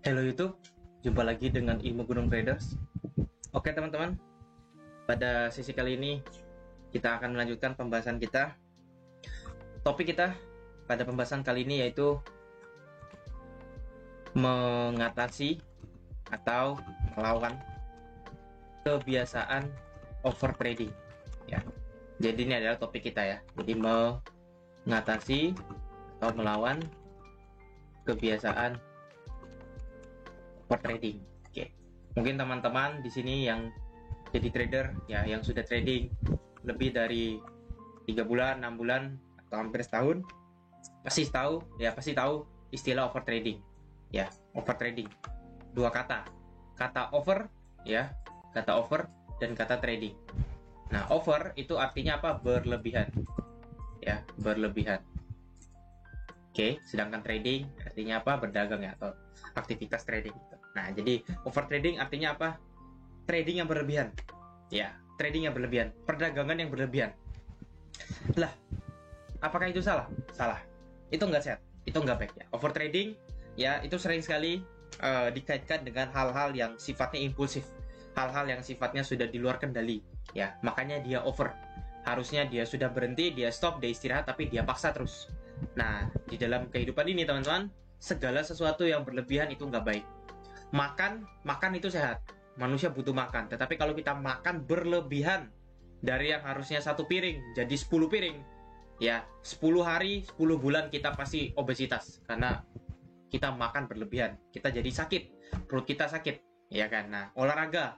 Halo YouTube, jumpa lagi dengan Ilmu Gunung Traders. Oke teman-teman, pada sesi kali ini kita akan melanjutkan pembahasan kita. Topik kita pada pembahasan kali ini yaitu mengatasi atau melawan kebiasaan overtrading. Ya, jadi ini adalah topik kita ya. Jadi mengatasi atau melawan kebiasaan overtrading. Oke. Mungkin teman-teman di sini yang jadi trader ya, yang sudah trading lebih dari 3 bulan, 6 bulan atau hampir setahun, pasti tahu istilah overtrading. Ya, overtrading. Dua kata. Kata over ya, kata over dan kata trading. Nah, over itu artinya apa? Berlebihan. Ya, berlebihan. Oke, sedangkan trading artinya apa? Berdagang ya, atau aktivitas trading. Nah, jadi overtrading artinya apa? Trading yang berlebihan. Ya, trading yang berlebihan, perdagangan yang berlebihan. Lah, apakah itu salah? Salah. Itu nggak sehat, itu nggak baik ya. Overtrading ya itu sering sekali dikaitkan dengan hal-hal yang sifatnya impulsif, hal-hal yang sifatnya sudah di luar kendali. Ya, makanya dia over. Harusnya dia sudah berhenti, dia stop, dia istirahat, tapi dia paksa terus. Nah, di dalam kehidupan ini teman-teman, segala sesuatu yang berlebihan itu nggak baik. Makan itu sehat. Manusia butuh makan. Tetapi kalau kita makan berlebihan dari yang harusnya 1 piring jadi 10 piring, ya 10 hari, 10 bulan kita pasti obesitas karena kita makan berlebihan. Kita jadi sakit, perut kita sakit, ya kan? Nah, olahraga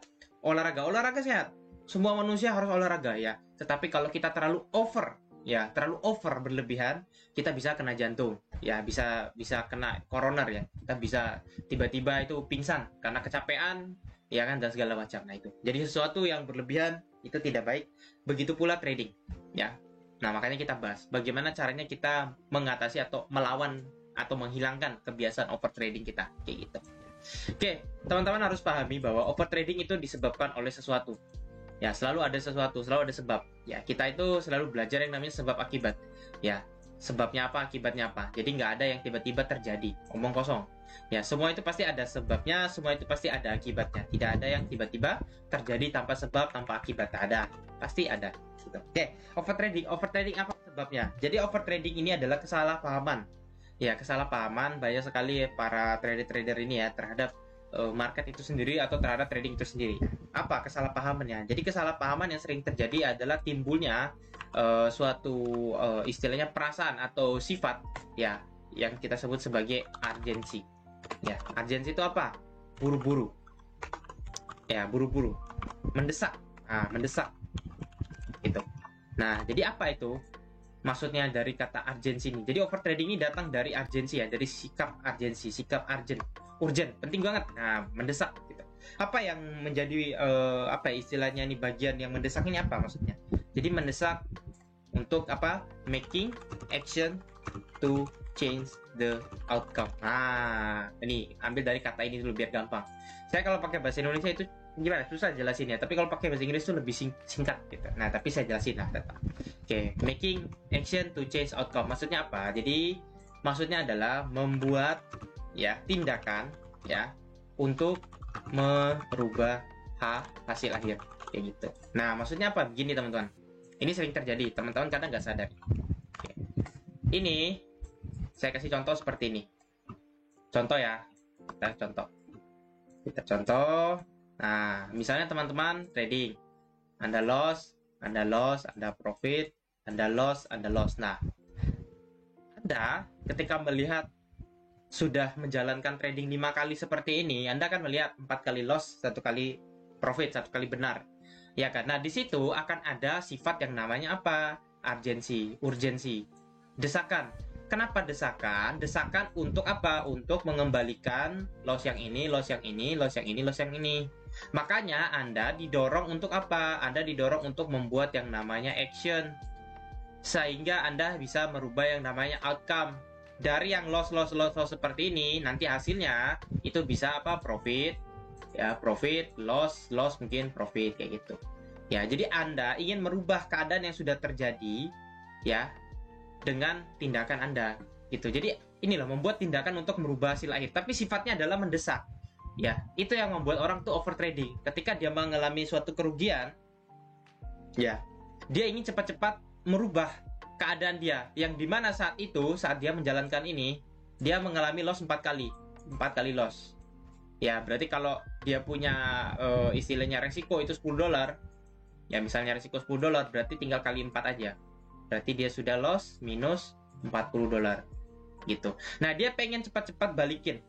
sehat. Semua manusia harus olahraga ya. Tetapi kalau kita terlalu over berlebihan, kita bisa kena jantung ya, bisa kena koroner ya, kita bisa tiba-tiba itu pingsan karena kecapean ya kan, dan segala macam. Nah, itu jadi sesuatu yang berlebihan itu tidak baik. Begitu pula trading ya. Nah, makanya kita bahas bagaimana caranya kita mengatasi atau melawan atau menghilangkan kebiasaan overtrading kita kayak gitu. Oke, teman-teman harus pahami bahwa overtrading itu disebabkan oleh sesuatu. Ya, selalu ada sesuatu, selalu ada sebab. Ya, kita itu selalu belajar yang namanya sebab akibat. Ya, sebabnya apa, akibatnya apa. Jadi nggak ada yang tiba-tiba terjadi, omong kosong. Ya, semua itu pasti ada sebabnya, semua itu pasti ada akibatnya. Tidak ada yang tiba-tiba terjadi tanpa sebab, tanpa akibat. Tak ada, pasti ada. Gitu. Oke, overtrading apa sebabnya? Jadi overtrading ini adalah kesalahpahaman. Ya, kesalahpahaman banyak sekali para trader-trader ini ya terhadap market itu sendiri atau terhadap trading itu sendiri. Apa kesalahpahamannya? Jadi kesalahpahaman yang sering terjadi adalah timbulnya suatu istilahnya perasaan atau sifat ya yang kita sebut sebagai urgensi. Ya, urgensi itu apa? Buru-buru. Ya, buru-buru. Mendesak. Nah, mendesak. Itu. Nah, jadi apa itu? Maksudnya dari kata urgensi ini. Jadi overtrading ini datang dari urgensi ya, dari sikap urgensi, sikap urgent, penting banget. Nah, mendesak gitu. Apa yang menjadi apa istilahnya nih, bagian yang mendesak ini apa maksudnya? Jadi mendesak untuk apa? Making action to change the outcome. Nah, ini ambil dari kata ini dulu biar gampang. Saya kalau pakai bahasa Indonesia itu gimana? Susah jelasinnya. Tapi kalau pakai bahasa Inggris itu lebih singkat gitu. Nah, tapi saya jelasin lah tetap. Oke, making action to change outcome. Maksudnya apa? Jadi maksudnya adalah membuat ya tindakan ya untuk merubah hasil akhir kayak gitu. Nah, maksudnya apa? Begini teman-teman. Ini sering terjadi. Teman-teman kadang nggak sadar. Oke. Ini saya kasih contoh seperti ini. Contoh ya. Kita contoh. Nah, misalnya teman-teman trading. Anda loss, Anda profit, Anda loss. Nah, Anda ketika melihat sudah menjalankan trading 5 kali seperti ini, Anda akan melihat 4 kali loss, 1 kali profit, 1 kali benar. Ya kan? Nah, di situ akan ada sifat yang namanya apa? Urgensi. Desakan. Kenapa desakan? Desakan untuk apa? Untuk mengembalikan loss yang ini. Makanya Anda didorong untuk apa? Anda didorong untuk membuat yang namanya action. Sehingga Anda bisa merubah yang namanya outcome. Dari yang loss seperti ini, nanti hasilnya itu bisa apa? Profit. Ya, profit, loss, mungkin profit kayak gitu. Ya, jadi Anda ingin merubah keadaan yang sudah terjadi ya dengan tindakan Anda gitu. Jadi inilah membuat tindakan untuk merubah hasil akhir, tapi sifatnya adalah mendesak. Ya, itu yang membuat orang tuh overtrading. Ketika dia mengalami suatu kerugian, ya, dia ingin cepat-cepat merubah keadaan dia, yang dimana saat dia menjalankan ini, dia mengalami loss 4 kali loss. Ya, berarti kalau dia punya istilahnya resiko itu $10, ya misalnya resiko $10, berarti tinggal kali 4 aja. Berarti dia sudah loss minus $40 gitu. Nah, dia pengen cepat-cepat balikin.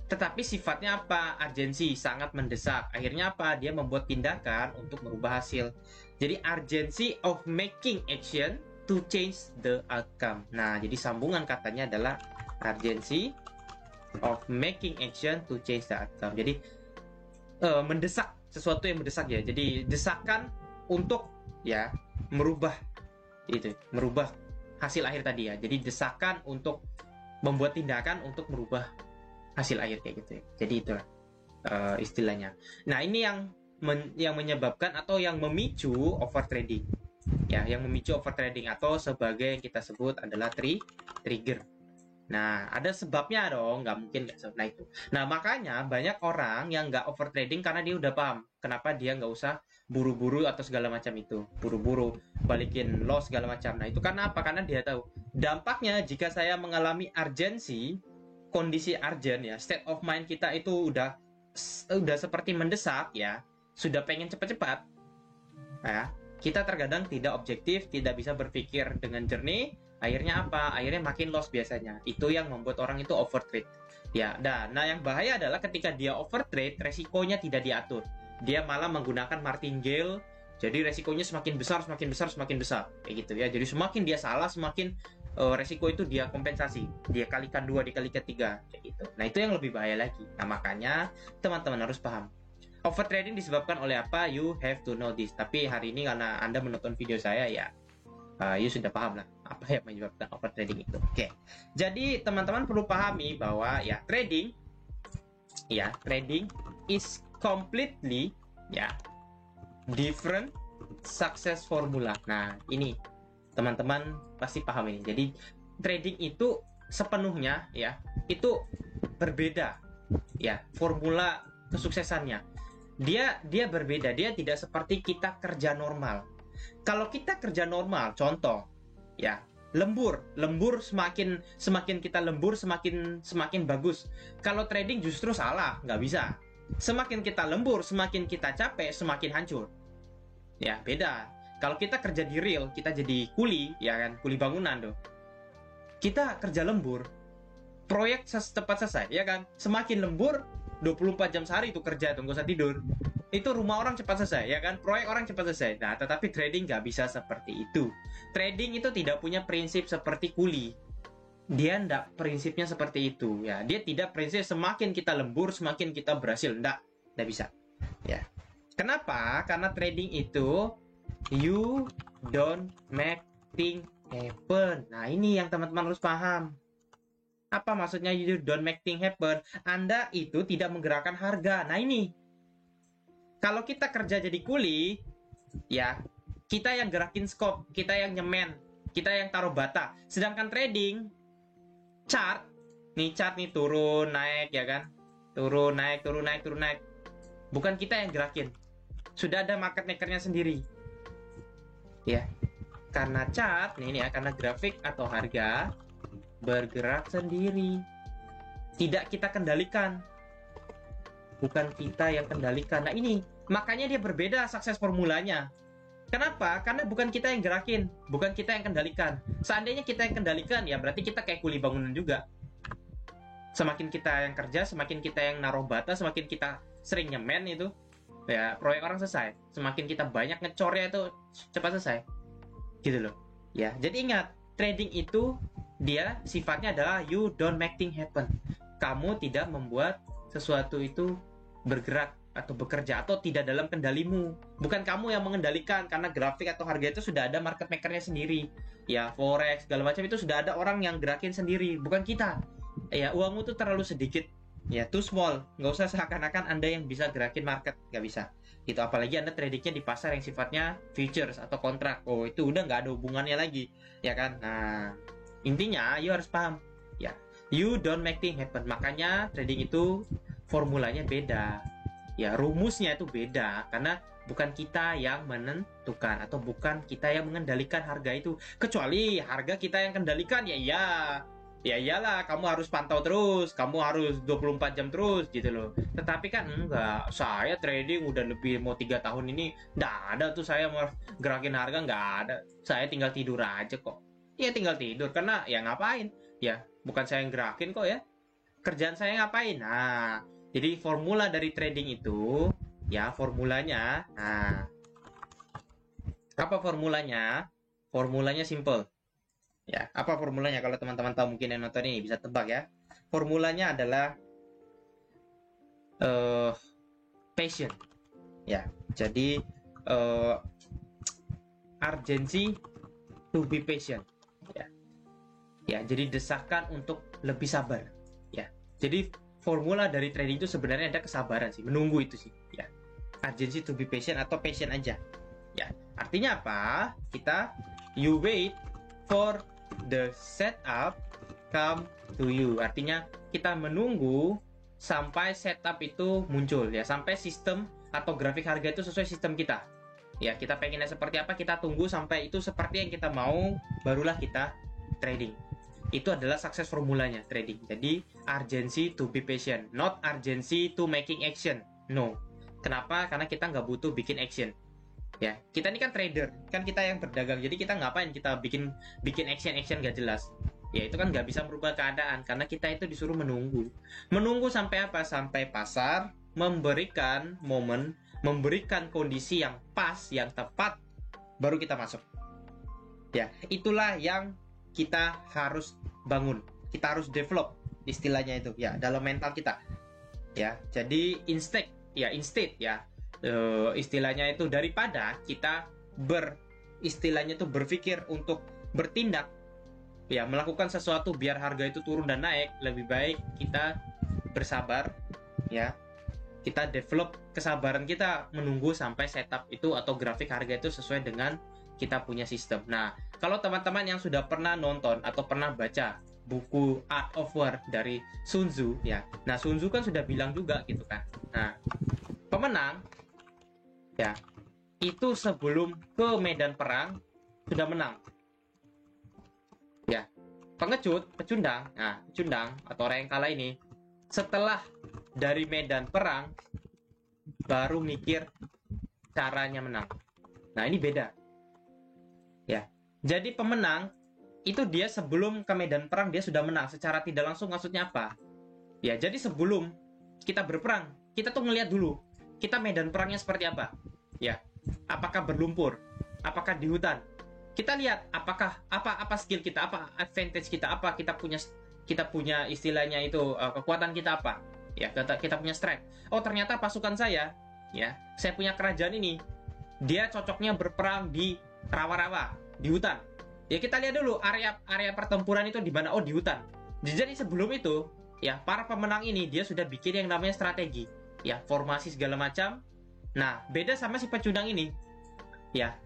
Tetapi sifatnya apa? Urgensi, sangat mendesak. Akhirnya apa? Dia membuat tindakan untuk merubah hasil. Jadi urgency of making action to change the outcome. Nah, jadi sambungan katanya adalah urgency of making action to change the outcome. Jadi mendesak, sesuatu yang mendesak ya. Jadi desakan untuk ya merubah hasil akhir tadi ya. Jadi desakan untuk membuat tindakan untuk merubah hasil akhir kayak gitu ya. Jadi itulah istilahnya. Nah, ini yang menyebabkan atau yang memicu overtrading. Ya, yang memicu overtrading atau sebagai yang kita sebut adalah trigger. Nah, ada sebabnya dong, nggak mungkin nggak sebab. Nah, itu. Nah, makanya banyak orang yang nggak overtrading karena dia udah paham kenapa dia nggak usah buru-buru atau segala macam itu. Buru-buru balikin loss segala macam. Nah, itu karena apa? Karena dia tahu dampaknya jika saya mengalami urgensi, kondisi urgent ya, state of mind kita itu udah seperti mendesak ya, sudah pengen cepat-cepat ya, kita terkadang tidak objektif, tidak bisa berpikir dengan jernih, akhirnya apa? Akhirnya makin loss biasanya. Itu yang membuat orang itu overtrade ya. Nah, yang bahaya adalah ketika dia overtrade, resikonya tidak diatur, dia malah menggunakan martingale. Jadi resikonya semakin besar kayak gitu ya. Jadi semakin dia salah, semakin resiko itu dia kompensasi, dia kalikan 2, dikalikan 3 kayak gitu. Nah, itu yang lebih bahaya lagi. Nah, makanya teman-teman harus paham overtrading disebabkan oleh apa. You have to know this. Tapi hari ini karena Anda menonton video saya ya, you sudah paham lah apa yang menyebabkan overtrading itu. Oke. Jadi teman-teman perlu pahami bahwa ya trading is completely different success formula. Nah, ini teman-teman pasti paham ini. Jadi trading itu sepenuhnya ya, itu berbeda ya, formula kesuksesannya. Dia berbeda, dia tidak seperti kita kerja normal. Kalau kita kerja normal, contoh ya, lembur semakin kita lembur semakin bagus. Kalau trading justru salah, nggak bisa. Semakin kita lembur, semakin kita capek, semakin hancur. Ya, beda. Kalau kita kerja di real, kita jadi kuli, ya kan, kuli bangunan tuh. Kita kerja lembur, proyek cepat selesai, ya kan. Semakin lembur, 24 jam sehari itu kerja tuh, nggak usah tidur. Itu rumah orang cepat selesai, ya kan, proyek orang cepat selesai. Nah, tetapi trading nggak bisa seperti itu. Trading itu tidak punya prinsip seperti kuli. Dia nggak prinsipnya seperti itu, ya. Dia tidak prinsip semakin kita lembur, semakin kita berhasil. Nggak bisa, ya. Kenapa? Karena trading itu you don't make things happen. Nah, ini yang teman-teman harus paham. Apa maksudnya you don't make things happen? Anda itu tidak menggerakkan harga. Nah, ini. Kalau kita kerja jadi kuli, ya, kita yang gerakin scope, kita yang nyemen, kita yang taruh bata. Sedangkan trading, chart nih turun, naik, ya kan? Turun, naik. Bukan kita yang gerakin. Sudah ada market makernya sendiri. Ya, karena chart ini ya, karena grafik atau harga bergerak sendiri, tidak kita kendalikan, bukan kita yang kendalikan. Nah, ini makanya dia berbeda sukses formulanya. Kenapa? Karena bukan kita yang gerakin, bukan kita yang kendalikan. Seandainya kita yang kendalikan, ya berarti kita kayak kuli bangunan juga. Semakin kita yang kerja, semakin kita yang naruh bata, semakin kita sering nyemen itu, ya proyek orang selesai. Semakin kita banyak ngecornya itu cepat selesai, gitu loh. Ya, jadi ingat, trading itu dia sifatnya adalah you don't make things happen. Kamu tidak membuat sesuatu itu bergerak atau bekerja atau tidak dalam kendalimu. Bukan kamu yang mengendalikan, karena grafik atau harga itu sudah ada market makernya sendiri. Ya, forex segala macam itu sudah ada orang yang gerakin sendiri, bukan kita. Ya, uangmu tuh terlalu sedikit, ya, too small. Nggak usah seakan-akan Anda yang bisa gerakin market, nggak bisa. Gitu, apalagi Anda tradingnya di pasar yang sifatnya futures atau kontrak. Oh, itu udah nggak ada hubungannya lagi, ya kan? Nah, intinya, you harus paham. Ya, You don't make things happen. Makanya trading itu formulanya beda. Ya, rumusnya itu beda karena bukan kita yang menentukan atau bukan kita yang mengendalikan harga itu. Kecuali harga kita yang kendalikan, ya iyalah, kamu harus pantau terus, kamu harus 24 jam terus gitu loh. Tetapi kan enggak, saya trading udah lebih mau 3 tahun ini, enggak ada tuh saya mau gerakin harga, enggak ada. Saya tinggal tidur aja kok. Ya tinggal tidur, karena ya ngapain? Ya bukan saya yang gerakin kok ya. Kerjaan saya ngapain? Nah, jadi formula dari trading itu, ya formulanya, nah, apa formulanya? Formulanya simple. Ya, apa formulanya? Kalau teman-teman tahu, mungkin yang nonton ini bisa tebak ya. Formulanya adalah passion. Ya, jadi urgency to be patient. Ya, jadi desakan untuk lebih sabar. Ya, jadi formula dari trading itu sebenarnya ada kesabaran sih, menunggu itu sih. Ya, urgency to be patient atau patient aja. Ya, artinya apa? You wait for the setup come to you. Artinya kita menunggu sampai setup itu muncul ya, sampai sistem atau grafik harga itu sesuai sistem kita. Ya, kita pengennya seperti apa, kita tunggu sampai itu seperti yang kita mau, barulah kita trading. Itu adalah sukses formulanya trading. Jadi urgency to be patient, not urgency to making action. No. Kenapa? Karena kita nggak butuh bikin action. Ya, kita ini kan trader, kan kita yang berdagang. Jadi kita ngapain kita bikin action nggak jelas? Ya itu kan nggak bisa merubah keadaan karena kita itu disuruh menunggu. Menunggu sampai apa? Sampai pasar memberikan momen, memberikan kondisi yang pas, yang tepat, baru kita masuk. Ya, itulah yang kita harus bangun. Kita harus develop istilahnya itu ya dalam mental kita. Ya, jadi instead ya istilahnya itu daripada kita istilahnya itu berpikir untuk bertindak ya melakukan sesuatu biar harga itu turun dan naik, lebih baik kita bersabar ya, kita develop kesabaran kita menunggu sampai setup itu atau grafik harga itu sesuai dengan kita punya sistem. Nah, kalau teman-teman yang sudah pernah nonton atau pernah baca buku Art of War dari Sun Tzu ya, nah Sun Tzu kan sudah bilang juga gitu kan. Nah, pemenang ya itu sebelum ke medan perang sudah menang. Ya, pecundang atau orang yang kalah ini setelah dari medan perang baru mikir caranya menang. Nah, ini beda. Ya. Jadi pemenang itu dia sebelum ke medan perang dia sudah menang secara tidak langsung. Maksudnya apa? Ya, jadi sebelum kita berperang, kita tuh ngelihat dulu kita medan perangnya seperti apa. Ya. Apakah berlumpur? Apakah di hutan? Kita lihat apakah apa skill kita, apa advantage kita, apa kita punya istilahnya itu kekuatan kita apa? Ya, kita punya strength. Oh, ternyata pasukan saya punya kerajaan ini. Dia cocoknya berperang di rawa-rawa, di hutan. Ya, kita lihat dulu area pertempuran itu di mana. Oh, di hutan. Jadi sebelum itu, ya, para pemenang ini dia sudah bikin yang namanya strategi. Ya, formasi segala macam. Nah, beda sama si pecundang ini. Ya,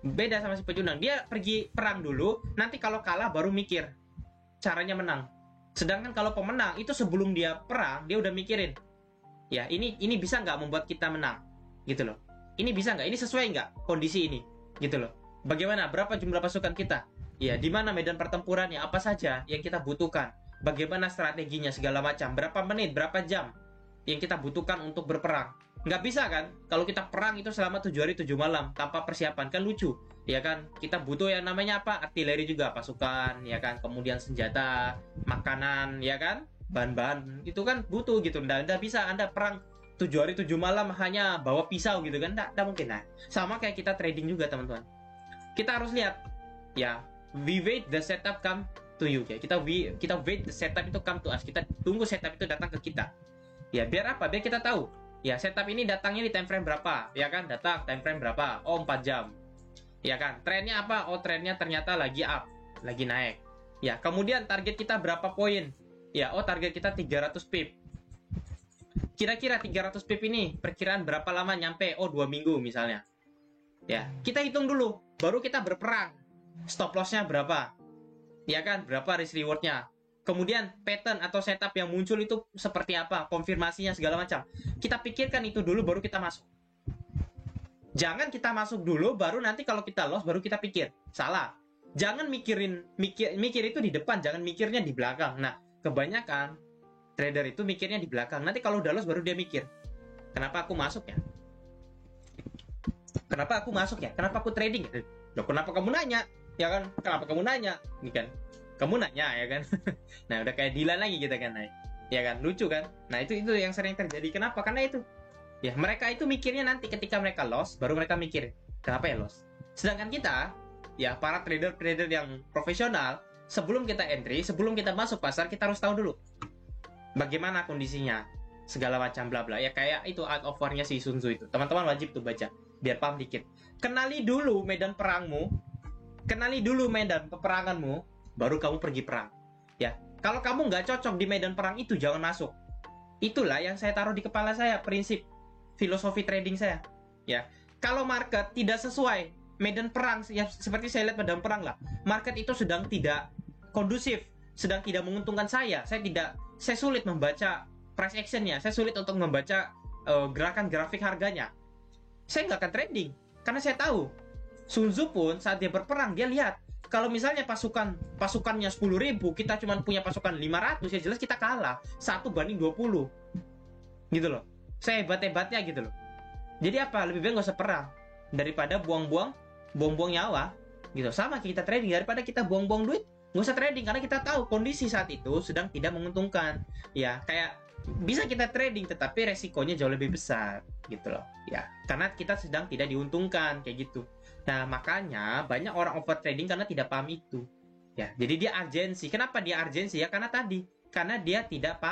beda sama si pecundang. Dia pergi perang dulu, nanti kalau kalah baru mikir caranya menang. Sedangkan kalau pemenang itu sebelum dia perang, dia udah mikirin. Ya, ini bisa nggak membuat kita menang? Gitu loh. Ini bisa nggak? Ini sesuai nggak kondisi ini? Gitu loh. Bagaimana? Berapa jumlah pasukan kita? Ya, di mana medan pertempurannya? Apa saja yang kita butuhkan? Bagaimana strateginya segala macam? Berapa menit? Berapa jam yang kita butuhkan untuk berperang? Nggak bisa kan? Kalau kita perang itu selama 7 hari 7 malam tanpa persiapan, kan lucu. Ya kan? Kita butuh yang namanya apa? Artileri juga, pasukan, ya kan? Kemudian senjata, makanan, ya kan? Bahan-bahan, itu kan butuh gitu. Nggak bisa Anda perang 7 hari 7 malam hanya bawa pisau gitu kan? Nggak mungkin. Nah, sama kayak kita trading juga, teman-teman. Kita harus lihat, ya, we wait the setup come to you. Ya, kita wait the setup itu come to us. Kita tunggu setup itu datang ke kita. Ya, biar apa? Biar kita tahu. Ya, setup ini datangnya di time frame berapa? Ya kan? Datang time frame berapa? Oh, 4 jam. Ya kan? Trennya apa? Oh, trennya ternyata lagi up, lagi naik. Ya, kemudian target kita berapa poin? Ya, oh target kita 300 pip. Kira-kira 300 pip ini perkiraan berapa lama nyampe? Oh, 2 minggu misalnya. Ya, kita hitung dulu, baru kita berperang. Stop loss-nya berapa? Ya kan? Berapa risk reward-nya? kemudian pattern atau setup yang muncul itu seperti apa, konfirmasinya segala macam. Kita pikirkan itu dulu baru kita masuk. Jangan kita masuk dulu baru nanti kalau kita loss baru kita pikir. Salah. Jangan mikir itu di depan, jangan mikirnya di belakang. Nah, kebanyakan trader itu mikirnya di belakang. Nanti kalau udah loss baru dia mikir, kenapa aku masuk ya? Kenapa aku masuk ya? Kenapa aku trading? Loh, kenapa kamu nanya? Ya kan? Kenapa kamu nanya? Ini kan kamu nanya ya kan. Nah udah kayak Dilan lagi kita kan, ya kan, lucu kan. Nah itu yang sering terjadi. Kenapa? Karena itu ya, mereka itu mikirnya nanti ketika mereka loss baru mereka mikir kenapa ya loss. Sedangkan kita ya, para trader yang profesional, sebelum kita entry, sebelum kita masuk pasar, kita harus tahu dulu bagaimana kondisinya, segala macam bla bla ya. Kayak itu Art of War-nya si Sun Tzu itu, teman-teman wajib tuh baca biar paham dikit. Kenali dulu medan perangmu, kenali dulu medan peperanganmu, baru kamu pergi perang. Ya, kalau kamu nggak cocok di medan perang itu, jangan masuk. Itulah yang saya taruh di kepala saya, prinsip filosofi trading saya. Ya, kalau market tidak sesuai medan perang, ya seperti saya lihat medan perang lah, market itu sedang tidak kondusif, sedang tidak menguntungkan saya sulit membaca price actionnya, saya sulit untuk membaca gerakan grafik harganya. Saya nggak akan trading, karena saya tahu Sun Tzu pun saat dia berperang, dia lihat kalau misalnya pasukannya 10.000, kita cuma punya pasukan 500, ya jelas kita kalah 1/20 gitu loh. Saya hebat-hebatnya gitu loh. Jadi apa? Lebih baik nggak usah perang daripada buang-buang nyawa gitu. Sama kita trading, daripada kita buang-buang duit, nggak usah trading, karena kita tahu kondisi saat itu sedang tidak menguntungkan. Ya kayak bisa kita trading tetapi resikonya jauh lebih besar gitu loh ya, karena kita sedang tidak diuntungkan kayak gitu. Nah makanya banyak orang over trading karena tidak paham itu ya. Jadi dia urgensi. Kenapa dia urgensi ya? Karena dia tidak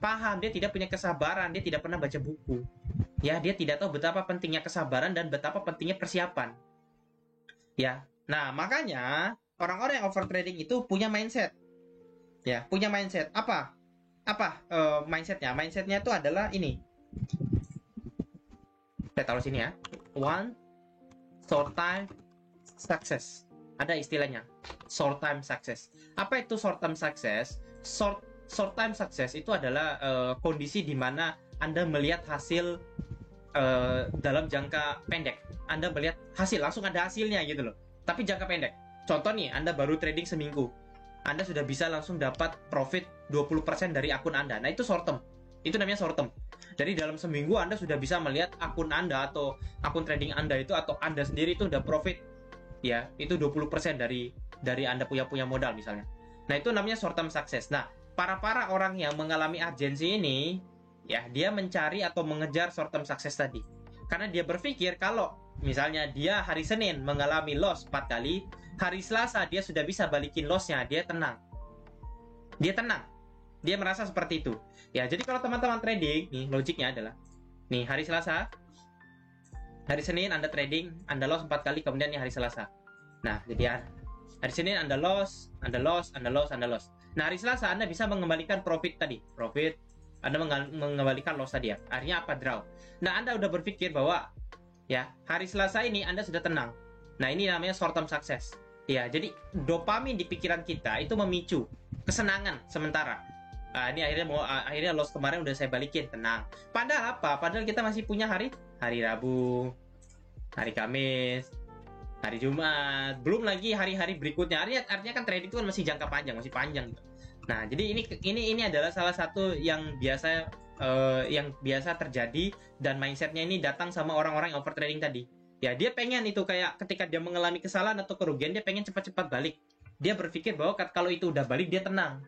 paham, dia tidak punya kesabaran, dia tidak pernah baca buku ya, dia tidak tahu betapa pentingnya kesabaran dan betapa pentingnya persiapan ya. Nah makanya orang-orang yang over trading itu punya mindset ya, punya mindset apa mindsetnya itu adalah ini, saya taruh sini ya, one short time success. Ada istilahnya short time success. Apa itu short time success? Short time success itu adalah kondisi di mana Anda melihat hasil dalam jangka pendek. Anda melihat hasil, langsung ada hasilnya gitu loh, tapi jangka pendek. Contoh nih, Anda baru trading seminggu, Anda sudah bisa langsung dapat profit 20% dari akun Anda. Nah itu short term, itu namanya short term. Jadi dalam seminggu Anda sudah bisa melihat akun Anda atau akun trading Anda itu, atau Anda sendiri itu udah profit ya, itu 20% dari Anda punya modal misalnya. Nah itu namanya short term success. Nah para orang yang mengalami urgensi ini ya, dia mencari atau mengejar short term success tadi, karena dia berpikir kalau misalnya dia hari Senin mengalami loss 4 kali, hari Selasa dia sudah bisa balikin lossnya, dia tenang, dia merasa seperti itu ya. Jadi kalau teman-teman trading nih, logiknya adalah nih, hari Selasa, hari Senin Anda trading, Anda loss 4 kali, kemudian nih hari Selasa. Nah jadi hari Senin Anda loss. Nah hari Selasa Anda bisa mengembalikan profit, Anda mengembalikan loss tadi ya. Akhirnya apa? Draw. Nah Anda udah berpikir bahwa ya hari Selasa ini Anda sudah tenang. Nah ini namanya short term success ya. Jadi dopamin di pikiran kita itu memicu kesenangan sementara. Ini akhirnya loss kemarin udah saya balikin, tenang. Padahal apa? Padahal kita masih punya hari Rabu, hari Kamis, hari Jumat, belum lagi hari-hari berikutnya. Artinya kan trading itu kan masih jangka panjang, masih panjang gitu. Nah jadi ini adalah salah satu yang biasa terjadi, dan mindsetnya ini datang sama orang-orang yang over trading tadi ya. Dia pengen itu, kayak ketika dia mengalami kesalahan atau kerugian, dia pengen cepat-cepat balik. Dia berpikir bahwa kalau itu udah balik dia tenang,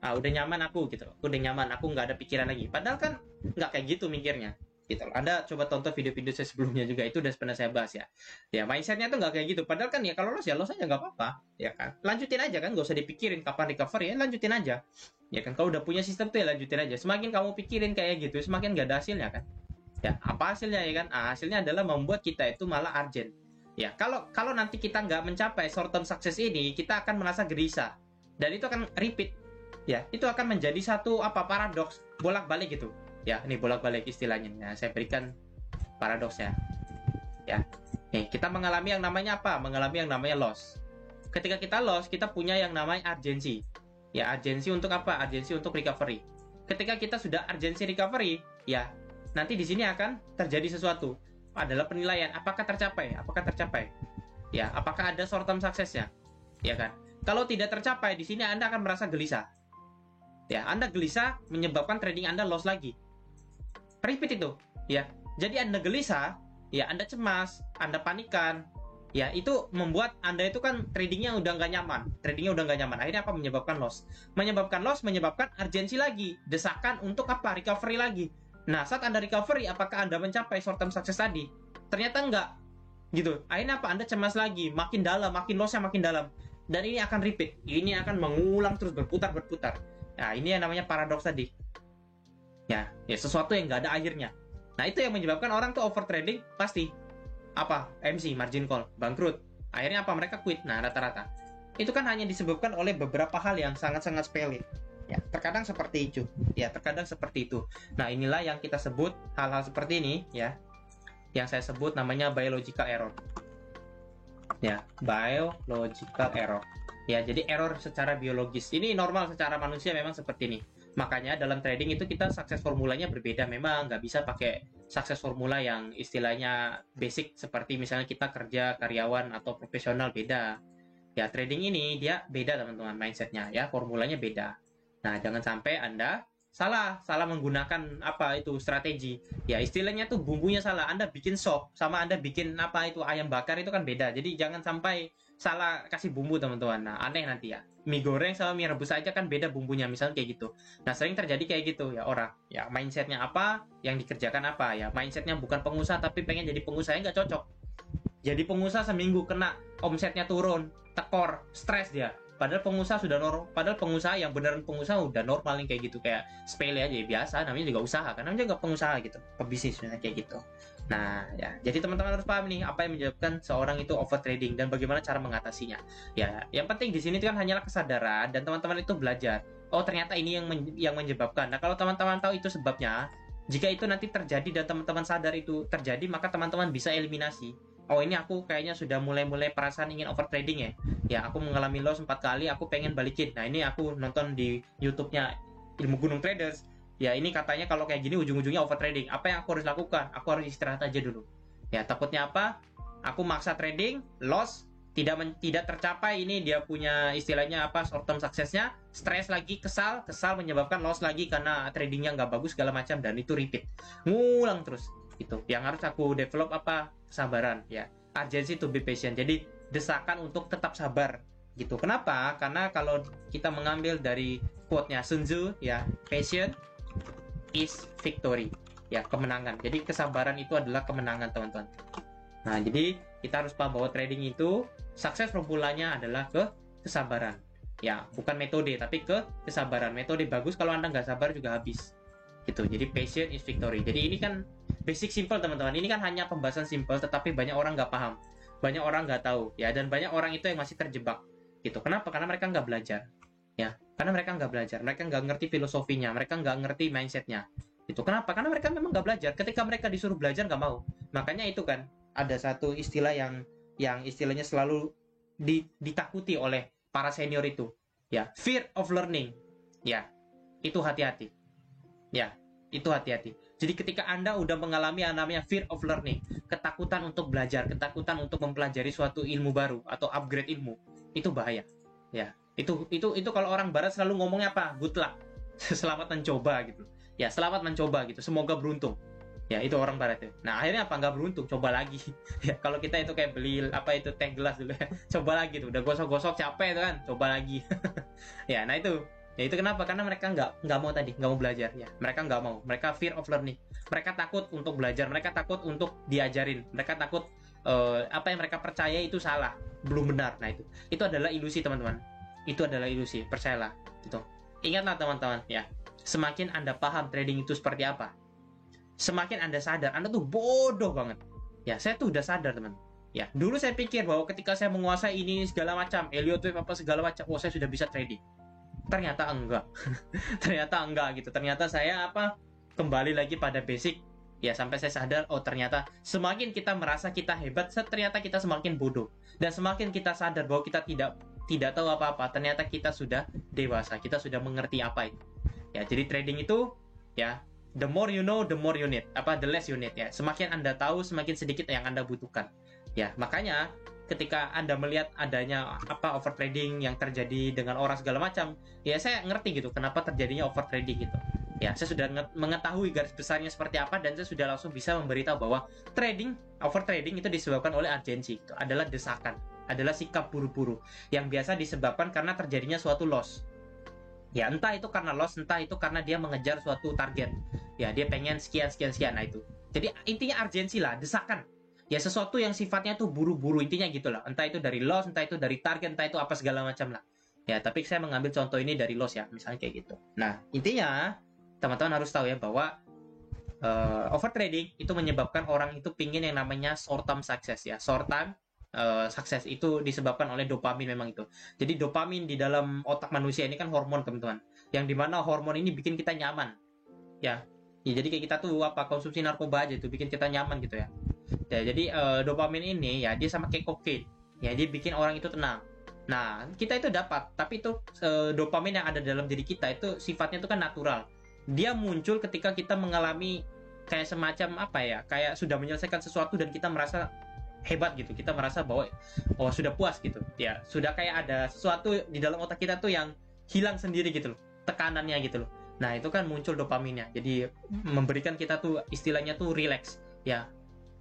udah nyaman aku gitu, aku nggak ada pikiran lagi. Padahal kan nggak kayak gitu mikirnya gitu. Anda coba tonton video-video saya sebelumnya juga, itu udah pernah saya bahas ya. Ya mindsetnya tuh nggak kayak gitu. Padahal kan ya kalau loss aja nggak apa-apa ya kan, lanjutin aja kan, nggak usah dipikirin kapan recovery ya, lanjutin aja ya kan. Kalau udah punya sistem tuh ya lanjutin aja. Semakin kamu pikirin kayak gitu, semakin nggak ada hasilnya kan ya. Apa hasilnya ya kan? Hasilnya adalah membuat kita itu malah urgent ya. Kalau nanti kita nggak mencapai short term success ini, kita akan merasa gelisah, dan itu akan repeat ya. Itu akan menjadi satu paradoks, bolak-balik gitu ya. Ini bolak-balik istilahnya ya, saya berikan paradoks ya. Nih kita mengalami yang namanya mengalami yang namanya loss. Ketika kita loss, kita punya yang namanya urgensi Ya, urgensi untuk apa? Urgensi untuk recovery. Ketika kita sudah urgensi recovery, ya nanti di sini akan terjadi sesuatu. Adalah penilaian apakah tercapai, ya apakah ada short term suksesnya, ya kan? Kalau tidak tercapai, di sini Anda akan merasa gelisah. Ya, Anda gelisah menyebabkan trading Anda loss lagi. Repeat itu, ya. Jadi Anda gelisah, ya Anda cemas, Anda panikan, ya itu membuat Anda itu kan tradingnya udah nggak nyaman, akhirnya apa? Menyebabkan loss, menyebabkan urgensi lagi, desakan untuk apa? Recovery lagi. Nah, saat Anda recovery, apakah Anda mencapai short term success tadi? Ternyata enggak, gitu. Akhirnya apa? Anda cemas lagi, makin dalam, makin lossnya makin dalam, dan ini akan repeat, ini akan mengulang terus, berputar. Nah, ini yang namanya paradoks tadi, ya sesuatu yang nggak ada akhirnya. Nah, itu yang menyebabkan orang tuh over trading, pasti apa? MC, margin call, bangkrut. Akhirnya apa? Mereka quit. Nah, rata-rata itu kan hanya disebabkan oleh beberapa hal yang sangat-sangat sepele. Ya, terkadang seperti itu. Nah, inilah yang kita sebut hal-hal seperti ini, ya. Yang saya sebut namanya biological error. Ya, biological error. Ya, jadi error secara biologis. Ini normal secara manusia memang seperti ini. Makanya dalam trading itu kita sukses formulanya berbeda. Memang nggak bisa pakai sukses formula yang istilahnya basic seperti misalnya kita kerja karyawan atau profesional, beda. Ya, trading ini dia beda teman-teman, mindsetnya ya, formulanya beda. Nah, jangan sampai Anda salah menggunakan apa itu strategi. Ya, istilahnya tuh bumbunya salah. Anda bikin sop sama Anda bikin apa itu ayam bakar itu kan beda. Jadi jangan sampai salah kasih bumbu teman-teman. Nah, aneh nanti ya. Mie goreng sama mie rebus aja kan beda bumbunya, misalnya kayak gitu. Nah, sering terjadi kayak gitu ya orang. Ya, mindsetnya apa, yang dikerjakan apa ya. Mindsetnya bukan pengusaha tapi pengen jadi pengusaha, nggak cocok. Jadi pengusaha seminggu kena omsetnya turun, tekor, stres dia. Padahal pengusaha yang beneran pengusaha udah normal yang kayak gitu, kayak sepele aja ya, biasa, namanya juga usaha kan, namanya juga pengusaha gitu, pebisnis kayak gitu. Nah, ya, jadi teman-teman harus paham nih apa yang menyebabkan seorang itu over trading dan bagaimana cara mengatasinya. Ya, yang penting di sini kan hanyalah kesadaran dan teman-teman itu belajar. Oh, ternyata ini yang menyebabkan. Nah, kalau teman-teman tahu itu sebabnya, jika itu nanti terjadi dan teman-teman sadar itu terjadi, maka teman-teman bisa eliminasi. Oh, ini aku kayaknya sudah mulai perasaan ingin over trading ya. Ya, aku mengalami loss 4 kali, aku pengen balikin. Nah, ini aku nonton di YouTube-nya Ilmu Gunung Traders. Ya, ini katanya kalau kayak gini ujung-ujungnya over trading. Apa yang aku harus lakukan? Aku harus istirahat aja dulu. Ya, takutnya apa? Aku maksa trading, loss, tidak tercapai, ini dia punya istilahnya apa? Short term success-nya, stres lagi, kesal menyebabkan loss lagi karena tradingnya nggak bagus segala macam, dan itu repeat. Ngulang terus. Itu yang harus aku develop apa? Kesabaran ya, urgency to be patient. Jadi desakan untuk tetap sabar gitu. Kenapa? Karena kalau kita mengambil dari quote-nya Sun Tzu ya, patient is victory ya, kemenangan. Jadi kesabaran itu adalah kemenangan teman-teman. Nah, jadi kita harus paham bahwa trading itu sukses formulanya adalah kesabaran ya, bukan metode tapi kesabaran. Metode bagus, kalau Anda nggak sabar juga habis gitu. Jadi patient is victory. Jadi ini kan basic simple teman-teman. Ini kan hanya pembahasan simple, tetapi banyak orang nggak paham, banyak orang nggak tahu ya, dan banyak orang itu yang masih terjebak gitu. Kenapa? Karena mereka nggak belajar ya, mereka nggak ngerti filosofinya, mereka nggak ngerti mindsetnya itu. Kenapa? Karena mereka memang nggak belajar. Ketika mereka disuruh belajar nggak mau. Makanya itu kan ada satu istilah yang istilahnya selalu ditakuti oleh para senior itu ya, fear of learning ya. Itu hati-hati ya, itu hati-hati. Jadi ketika Anda udah mengalami yang namanya fear of learning, ketakutan untuk belajar, ketakutan untuk mempelajari suatu ilmu baru atau upgrade ilmu, itu bahaya. Ya, itu kalau orang barat selalu ngomongnya apa? Good luck. Selamat mencoba gitu. Ya, selamat mencoba gitu. Semoga beruntung. Ya, itu orang barat itu. Nah, akhirnya apa? Nggak beruntung, coba lagi. Ya, kalau kita itu kayak beli apa itu teh gelas dulu ya. Coba lagi tuh, udah gosok-gosok capek itu kan, coba lagi. Ya, nah itu. Ya, itu kenapa? Karena mereka nggak mau belajar ya. Mereka nggak mau. Mereka fear of learning. Mereka takut untuk belajar. Mereka takut untuk diajarin. Mereka takut apa yang mereka percaya itu salah, belum benar. Nah, itu adalah ilusi teman-teman. Itu adalah ilusi. Percayalah. Gitu. Ingatlah teman-teman ya. Semakin Anda paham trading itu seperti apa, semakin Anda sadar Anda tuh bodoh banget. Ya, saya tuh udah sadar teman. Ya, dulu saya pikir bahwa ketika saya menguasai ini segala macam, Elliott Wave apa segala macam, saya sudah bisa trading. Ternyata enggak. Ternyata enggak gitu. Ternyata saya kembali lagi pada basic ya, sampai saya sadar, oh ternyata semakin kita merasa kita hebat, ternyata kita semakin bodoh. Dan semakin kita sadar bahwa kita tidak tidak tahu apa-apa, ternyata kita sudah dewasa, kita sudah mengerti apa itu. Ya, jadi trading itu ya, the more you know, the more you need, the less you need ya. Semakin Anda tahu, semakin sedikit yang Anda butuhkan. Ya, makanya ketika Anda melihat adanya over trading yang terjadi dengan orang segala macam, ya saya ngerti gitu kenapa terjadinya over trading gitu. Ya, saya sudah mengetahui garis besarnya seperti apa, dan saya sudah langsung bisa memberitahu bahwa over trading itu disebabkan oleh urgensi, itu adalah desakan, adalah sikap buru-buru yang biasa disebabkan karena terjadinya suatu loss. Ya, entah itu karena loss, entah itu karena dia mengejar suatu target. Ya, dia pengen sekian. Nah itu. Jadi intinya urgensi lah, desakan. Ya, sesuatu yang sifatnya tuh buru-buru, intinya gitulah. Entah itu dari loss, entah itu dari target, entah itu apa segala macam lah. Ya, tapi saya mengambil contoh ini dari loss ya, misalnya kayak gitu. Nah, intinya teman-teman harus tahu ya bahwa over trading itu menyebabkan orang itu pingin yang namanya short term success ya. Short term sukses itu disebabkan oleh dopamin memang itu. Jadi dopamin di dalam otak manusia ini kan hormon, teman-teman. Yang dimana hormon ini bikin kita nyaman. Ya, jadi kayak kita tuh konsumsi narkoba aja itu bikin kita nyaman gitu ya. Ya, jadi dopamin ini ya dia sama kayak kokain. Ya, dia bikin orang itu tenang. Nah, kita itu dapat, tapi itu dopamin yang ada dalam diri kita itu sifatnya itu kan natural. Dia muncul ketika kita mengalami kayak semacam kayak sudah menyelesaikan sesuatu dan kita merasa hebat gitu, kita merasa bahwa sudah puas gitu ya, sudah kayak ada sesuatu di dalam otak kita tuh yang hilang sendiri gitu loh, tekanannya gitu loh. Nah, itu kan muncul dopaminnya, jadi memberikan kita tuh istilahnya tuh relax ya,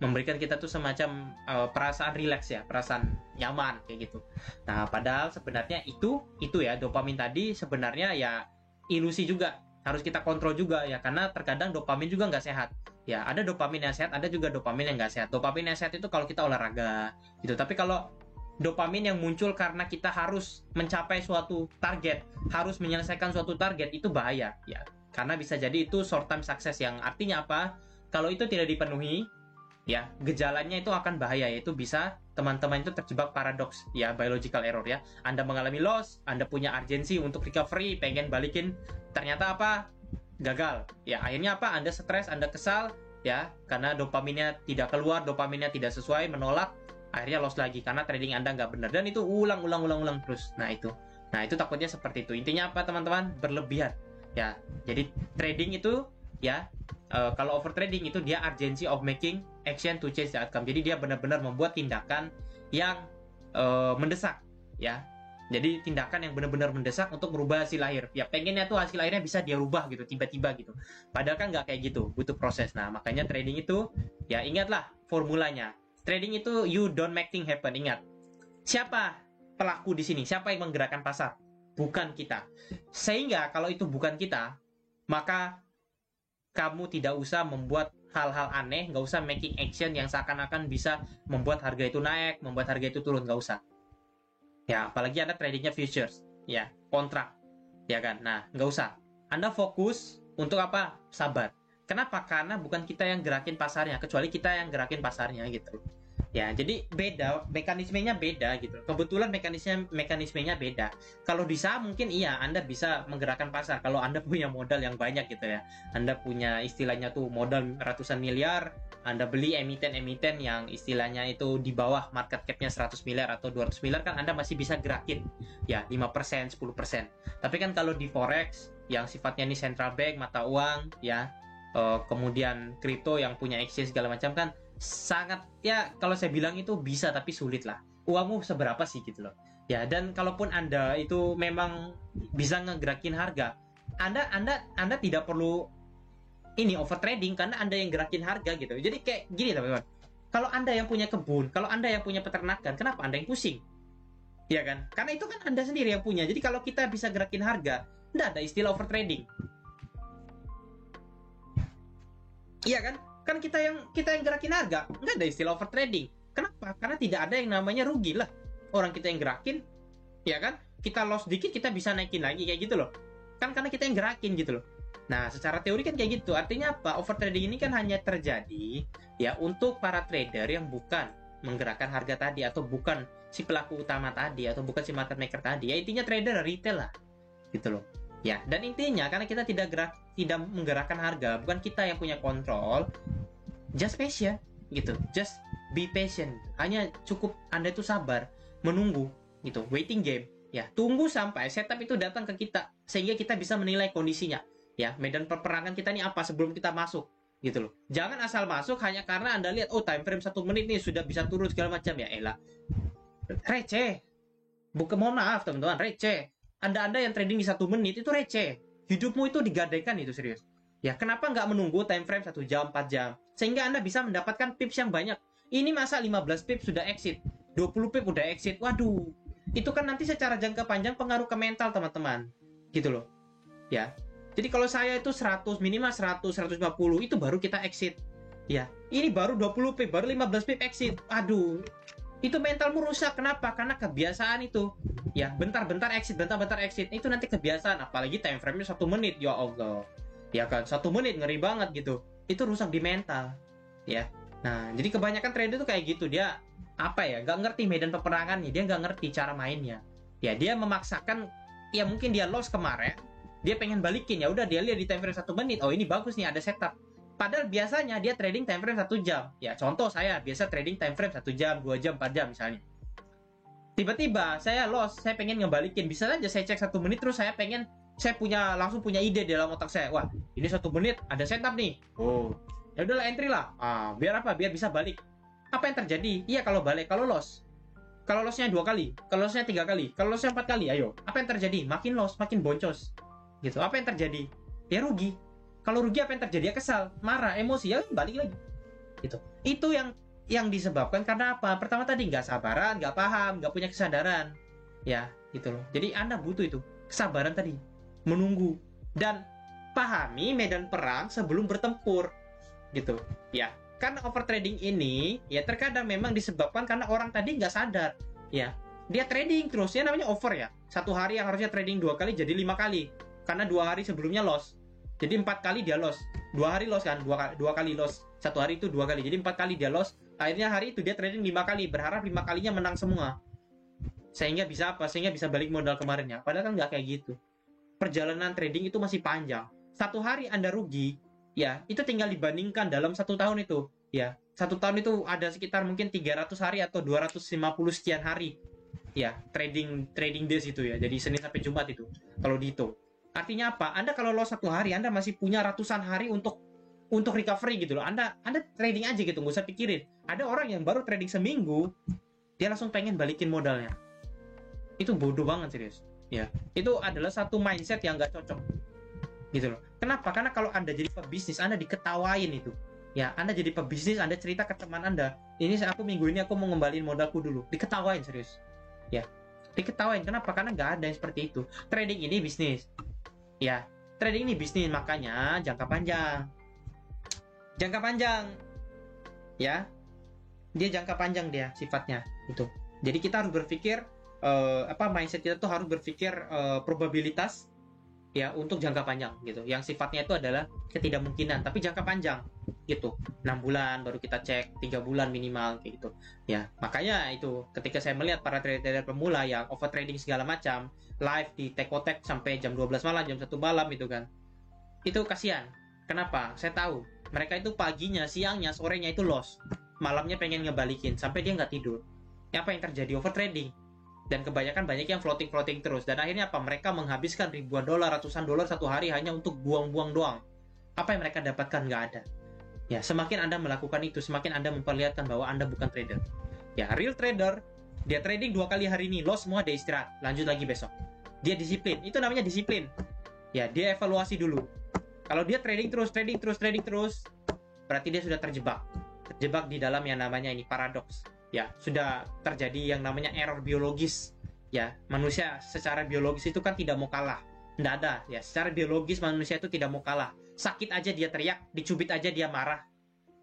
memberikan kita tuh semacam perasaan relax ya, perasaan nyaman kayak gitu. Nah, padahal sebenarnya itu ya, dopamin tadi sebenarnya ya ilusi juga, harus kita kontrol juga ya, karena terkadang dopamin juga nggak sehat. Ya, ada dopamin yang sehat, ada juga dopamin yang nggak sehat. Dopamin yang sehat itu kalau kita olahraga gitu. Tapi kalau dopamin yang muncul karena kita harus mencapai suatu target, harus menyelesaikan suatu target, itu bahaya ya. Karena bisa jadi itu short term success, yang artinya apa? Kalau itu tidak dipenuhi, ya gejalanya itu akan bahaya, yaitu bisa teman-teman itu terjebak paradoks ya, biological error ya. Anda mengalami loss, Anda punya urgensi untuk recovery, pengen balikin, ternyata gagal ya. Akhirnya Anda stres, Anda kesal ya, karena dopaminnya tidak keluar, dopaminnya tidak sesuai, menolak, akhirnya loss lagi karena trading Anda nggak benar, dan itu ulang terus. Nah itu takutnya seperti itu. Intinya teman-teman? Berlebihan ya. Jadi trading itu ya, kalau over trading itu dia urgency of making action to change the outcome. Jadi dia benar-benar membuat tindakan yang mendesak ya. Jadi tindakan yang benar-benar mendesak untuk merubah hasil akhir. Ya, pengennya tuh hasil akhirnya bisa dia rubah gitu, tiba-tiba gitu. Padahal kan nggak kayak gitu, butuh proses. Nah, makanya trading itu, ya ingatlah formulanya. Trading itu you don't make things happen. Ingat, siapa pelaku di sini? Siapa yang menggerakkan pasar? Bukan kita. Sehingga kalau itu bukan kita, maka kamu tidak usah membuat hal-hal aneh, nggak usah making action yang seakan-akan bisa membuat harga itu naik, membuat harga itu turun, nggak usah. Ya, apalagi Anda tradingnya futures, ya, kontrak, ya kan. Nah, nggak usah. Anda fokus untuk sabar. Kenapa? Karena bukan kita yang gerakin pasarnya, kecuali kita yang gerakin pasarnya gitu. Ya, jadi beda, mekanismenya beda gitu. Kebetulan mekanismenya beda. Kalau di saham mungkin iya, Anda bisa menggerakkan pasar kalau Anda punya modal yang banyak gitu ya. Anda punya istilahnya tuh modal ratusan miliar, Anda beli emiten-emiten yang istilahnya itu di bawah market cap-nya 100 miliar atau 200 miliar, kan Anda masih bisa gerakin ya 5%, 10%. Tapi kan kalau di forex yang sifatnya ini central bank, mata uang ya, kemudian kripto yang punya exchange segala macam, kan sangat ya, kalau saya bilang itu bisa tapi sulit lah. Uangmu seberapa sih gitu loh ya. Dan kalaupun Anda itu memang bisa ngegerakin harga, Anda tidak perlu ini over trading karena Anda yang gerakin harga gitu. Jadi kayak gini teman-teman, kalau Anda yang punya kebun, kalau Anda yang punya peternakan, kenapa Anda yang pusing? Ya kan? Karena itu kan Anda sendiri yang punya. Jadi kalau kita bisa gerakin harga, enggak ada istilah over trading. Iya kan? Kan kita yang gerakin harga, nggak ada istilah over trading. Kenapa? Karena tidak ada yang namanya rugi lah. Orang kita yang gerakin, ya kan? Kita loss dikit, kita bisa naikin lagi kayak gitu loh. Kan karena kita yang gerakin gitu loh. Nah, secara teori kan kayak gitu. Artinya apa? Over trading ini kan hanya terjadi ya untuk para trader yang bukan menggerakkan harga tadi, atau bukan si pelaku utama tadi, atau bukan si market maker tadi. Ya intinya trader retail lah, gitu loh. Ya, dan intinya karena kita tidak menggerakkan harga, bukan kita yang punya kontrol, just patient gitu, just be patient. Hanya cukup Anda itu sabar, menunggu gitu, waiting game. Ya, tunggu sampai setup itu datang ke kita sehingga kita bisa menilai kondisinya. Ya, medan peperangan kita ini apa sebelum kita masuk gitu loh. Jangan asal masuk hanya karena Anda lihat oh time frame 1 menit nih sudah bisa turun segala macam ya elah. Receh. Bukan, mohon maaf teman-teman, receh. Anda yang trading di 1 menit itu receh. Hidupmu itu digadaikan itu serius. Ya, kenapa nggak menunggu time frame 1 jam, 4 jam? Sehingga Anda bisa mendapatkan pips yang banyak. Ini masa 15 pips sudah exit, 20 pips udah exit. Waduh, itu kan nanti secara jangka panjang pengaruh ke mental teman-teman. Gitu loh. Ya. Jadi kalau saya itu 100, minimal 100, 150 itu baru kita exit. Ya. Ini baru 20 pips, baru 15 pips exit. Aduh. Itu mentalmu rusak. Kenapa? Karena kebiasaan itu. Ya, bentar-bentar exit, bentar-bentar exit. Itu nanti kebiasaan. Apalagi time frame-nya 1 menit. Ya Allah. Ya kan, 1 menit ngeri banget gitu. Itu rusak di mental. Ya. Nah, jadi kebanyakan trader itu kayak gitu. Dia apa ya, nggak ngerti medan peperangannya. Dia nggak ngerti cara mainnya. Ya, dia memaksakan. Ya mungkin dia loss kemarin. Dia pengen balikin. Ya udah dia lihat di time frame 1 menit. Oh ini bagus nih, ada setup. Padahal biasanya dia trading time frame 1 jam. Ya contoh saya biasa trading time frame 1 jam, 2 jam, 4 jam misalnya. Tiba-tiba saya loss, saya pengen ngebalikin. Bisa saja saya cek 1 menit terus saya langsung punya ide dalam otak saya. Wah, ini 1 menit ada setup nih. Oh, ya udahlah entry lah. Biar apa? Biar bisa balik. Apa yang terjadi? Iya kalau balik, kalau loss. Kalau lossnya 2 kali, kalau lossnya 3 kali, kalau lossnya 4 kali, ayo. Apa yang terjadi? Makin loss, makin boncos. Gitu. Apa yang terjadi? Ya rugi. Kalau rugi apa yang terjadi? Ya kesal, marah, emosi, ya balik lagi. Gitu. Itu yang disebabkan karena apa? Pertama tadi nggak sabaran, nggak paham, nggak punya kesadaran. Ya, gitu loh. Jadi Anda butuh itu, kesabaran tadi. Menunggu. Dan pahami medan perang sebelum bertempur. Gitu. Ya, karena overtrading ini, ya terkadang memang disebabkan karena orang tadi nggak sadar. Ya, dia trading terus, ya namanya over ya. 1 hari yang harusnya trading 2 kali jadi 5 kali. Karena 2 hari sebelumnya loss. Jadi 4 kali dia loss. 2 hari loss kan, 2 kali loss. 1 hari itu 2 kali. Jadi 4 kali dia loss. Akhirnya hari itu dia trading 5 kali. Berharap 5 kalinya menang semua. Sehingga bisa apa? Sehingga bisa balik modal kemarinnya. Padahal kan nggak kayak gitu. Perjalanan trading itu masih panjang. 1 hari Anda rugi, ya itu tinggal dibandingkan dalam 1 tahun itu. Ya, 1 tahun itu ada sekitar mungkin 300 hari atau 250 sekian hari. Ya, trading days itu ya. Jadi Senin sampai Jumat itu. Kalau dihitung. Artinya apa? Anda kalau loss 1 hari, Anda masih punya ratusan hari untuk recovery gitu loh. Anda trading aja gitu, nggak usah pikirin. Ada orang yang baru trading seminggu, dia langsung pengen balikin modalnya. Itu bodoh banget serius. Ya, itu adalah satu mindset yang nggak cocok. Gitu loh. Kenapa? Karena kalau Anda jadi pebisnis, Anda diketawain itu. Ya, Anda jadi pebisnis, Anda cerita ke teman Anda, ini aku minggu ini aku mau ngembaliin modalku dulu. Diketawain serius. Ya, diketawain. Kenapa? Karena nggak ada yang seperti itu. Trading ini bisnis. Ya, trading ini bisnis, makanya jangka panjang. Jangka panjang. Ya. Dia jangka panjang dia sifatnya itu. Jadi kita harus berpikir mindset kita tuh harus berpikir probabilitas ya untuk jangka panjang gitu. Yang sifatnya itu adalah ketidakmungkinan, tapi jangka panjang gitu. 6 bulan baru kita cek, 3 bulan minimal kayak gitu. Ya, makanya itu ketika saya melihat para trader pemula yang overtrading segala macam, live di Tekotek sampai jam 12 malam, jam 1 malam itu kan. Itu kasihan. Kenapa? Saya tahu. Mereka itu paginya, siangnya, sorenya itu loss. Malamnya pengen ngebalikin sampai dia nggak tidur. Apa yang terjadi? Overtrading. Dan kebanyakan banyak yang floating terus. Dan akhirnya apa? Mereka menghabiskan ribuan dolar, ratusan dolar 1 hari hanya untuk buang-buang doang. Apa yang mereka dapatkan? Nggak ada. Ya, semakin Anda melakukan itu, semakin Anda memperlihatkan bahwa Anda bukan trader. Ya, real trader, dia trading 2 kali hari ini, loss semua, dia istirahat, lanjut lagi besok. Dia disiplin, itu namanya disiplin. Ya, dia evaluasi dulu. Kalau dia trading terus, berarti dia sudah terjebak di dalam yang namanya ini paradoks. Ya, sudah terjadi yang namanya error biologis. Ya, manusia secara biologis itu kan tidak mau kalah. Nggak ada, ya. Secara biologis manusia itu tidak mau kalah. Sakit aja dia teriak, dicubit aja dia marah.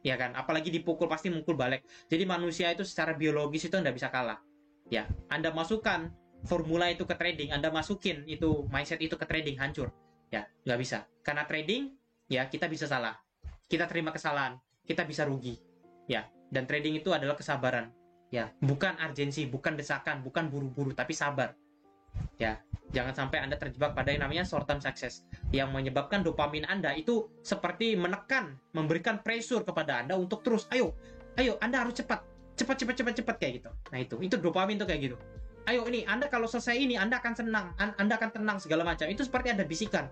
Ya kan, apalagi dipukul pasti mukul balik. Jadi manusia itu secara biologis itu nggak bisa kalah. Ya, Anda masukkan formula itu ke trading, Anda masukin itu mindset itu ke trading, hancur. Ya, nggak bisa. Karena trading, ya kita bisa salah. Kita terima kesalahan, kita bisa rugi. Ya, dan trading itu adalah kesabaran. Ya, bukan urgensi, bukan desakan, bukan buru-buru, tapi sabar. Ya, jangan sampai Anda terjebak pada yang namanya short term success yang menyebabkan dopamin Anda itu seperti menekan, memberikan pressure kepada Anda untuk terus, ayo, Anda harus cepat kayak gitu. Nah, itu dopamin tuh kayak gitu. ayo ini Anda kalau selesai ini Anda akan senang, Anda akan tenang segala macam. Itu seperti ada bisikan.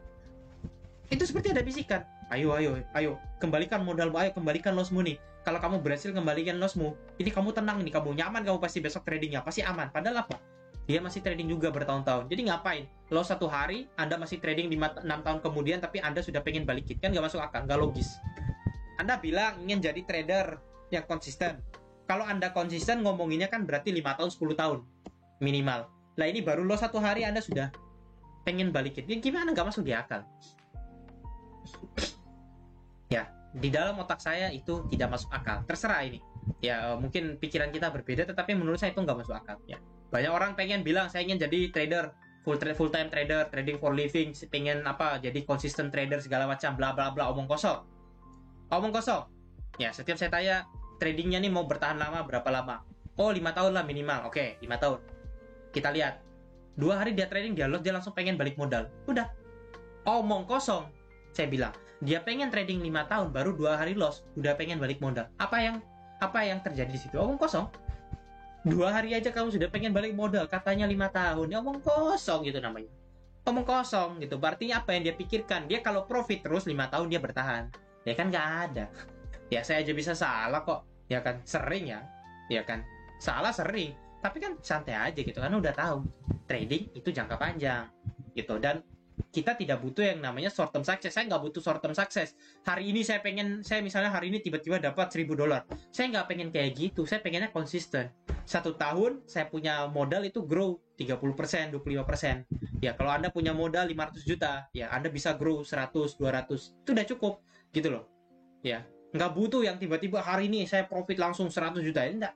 Ayo, kembalikan modalmu, ayo kembalikan lossmu nih. Kalau kamu berhasil kembalikan lossmu, ini kamu tenang nih, kamu nyaman, kamu pasti besok tradingnya pasti aman. Padahal apa? Dia masih trading juga bertahun-tahun. Jadi ngapain? Loss 1 hari, Anda masih trading 5-6 tahun kemudian, tapi Anda sudah pengen balikin. Kan nggak masuk akal, nggak logis. Anda bilang ingin jadi trader yang konsisten. Kalau Anda konsisten ngomonginnya kan berarti 5 tahun, 10 tahun minimal. Lah ini baru loss 1 hari Anda sudah pengen balikin. Ya, gimana, nggak masuk di akal. Ya, di dalam otak saya itu tidak masuk akal. Terserah ini. Ya, mungkin pikiran kita berbeda, tetapi menurut saya itu nggak masuk akal. Ya, banyak orang pengen bilang saya ingin jadi trader, full time trader, trading for living, pengen apa, jadi consistent trader segala macam, bla bla bla, omong kosong. Ya, setiap saya tanya tradingnya nih mau bertahan lama berapa lama? Oh, 5 tahun lah minimal. Oke, 5 tahun. Kita lihat. 2 hari dia trading, dia loss, dia langsung pengen balik modal. Udah. Omong kosong. Saya bilang, dia pengen trading 5 tahun, baru 2 hari loss, udah pengen balik modal. Apa yang terjadi di situ? Omong kosong. 2 hari aja kamu sudah pengen balik modal, katanya 5 tahun. Ya omong kosong gitu namanya. Omong kosong gitu. Berarti apa yang dia pikirkan? Dia kalau profit terus 5 tahun dia bertahan. Ya kan nggak ada. Ya saya aja bisa salah kok. Ya kan, sering ya. Ya kan, salah sering. Tapi kan santai aja gitu, kan udah tahu. Trading itu jangka panjang gitu. Dan kita tidak butuh yang namanya short term success. Saya nggak butuh short term success. Hari ini saya misalnya hari ini tiba-tiba dapat $1.000. Saya nggak pengen kayak gitu. Saya pengennya konsisten. 1 tahun saya punya modal itu grow 30%, 25%. Ya kalau Anda punya modal 500 juta, ya Anda bisa grow 100, 200. Itu udah cukup gitu loh. Ya, nggak butuh yang tiba-tiba hari ini saya profit langsung 100 juta. Enggak.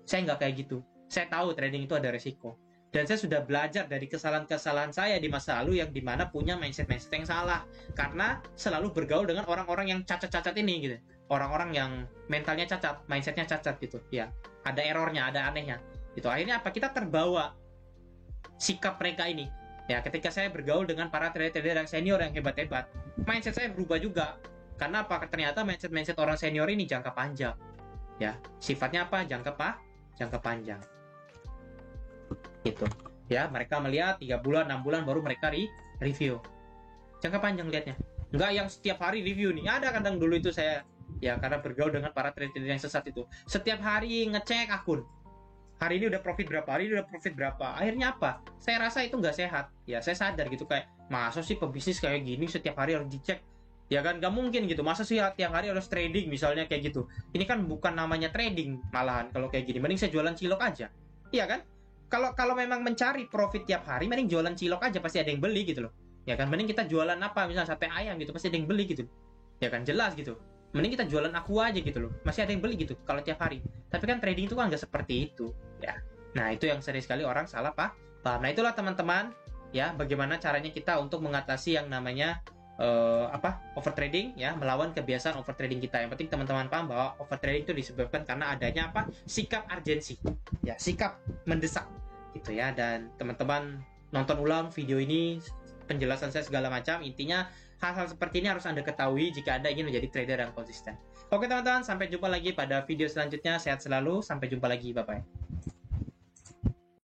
Saya nggak kayak gitu. Saya tahu trading itu ada resiko. Dan saya sudah belajar dari kesalahan-kesalahan saya di masa lalu yang dimana punya mindset-mindset yang salah. Karena selalu bergaul dengan orang-orang yang cacat-cacat ini gitu. Orang-orang yang mentalnya cacat, mindsetnya cacat gitu. Ya, ada errornya, ada anehnya. Gitu. Akhirnya apa? Kita terbawa sikap mereka ini. Ya, ketika saya bergaul dengan para trader-trader yang senior yang hebat-hebat, mindset saya berubah juga. Karena apa? Ternyata mindset orang senior ini jangka panjang. Ya, sifatnya apa? Jangka panjang. Gitu. Ya, mereka melihat 3 bulan, 6 bulan baru mereka review. Jangka panjang lihatnya. Enggak yang setiap hari review nih. Ada kadang dulu itu saya ya karena bergaul dengan para trader yang sesat itu. Setiap hari ngecek akun. Hari ini udah profit berapa, hari ini udah profit berapa. Akhirnya apa? Saya rasa itu nggak sehat. Ya, saya sadar gitu kayak, masa sih pebisnis kayak gini setiap hari harus dicek? Ya kan, nggak mungkin gitu. Masa sih tiap hari harus trading misalnya kayak gitu. Ini kan bukan namanya trading malahan kalau kayak gini. Mending saya jualan cilok aja. Iya kan? Kalau memang mencari profit tiap hari, mending jualan cilok aja, pasti ada yang beli gitu loh. Ya kan, mending kita jualan apa, misalnya sate ayam gitu, pasti ada yang beli gitu. Ya kan, jelas gitu. Mending kita jualan aqua aja gitu loh, masih ada yang beli gitu kalau tiap hari. Tapi kan trading itu kan nggak seperti itu, ya. Nah itu yang sering sekali orang salah paham. Nah itulah teman-teman, ya bagaimana caranya kita untuk mengatasi yang namanya overtrading, ya, melawan kebiasaan overtrading kita. Yang penting teman-teman paham bahwa overtrading itu disebabkan karena adanya apa? Sikap urgensi, ya, sikap mendesak gitu ya. Dan teman-teman nonton ulang video ini, penjelasan saya segala macam, intinya hal-hal seperti ini harus Anda ketahui jika Anda ingin menjadi trader yang konsisten. Oke teman-teman, sampai jumpa lagi pada video selanjutnya. Sehat selalu, sampai jumpa lagi, bye-bye.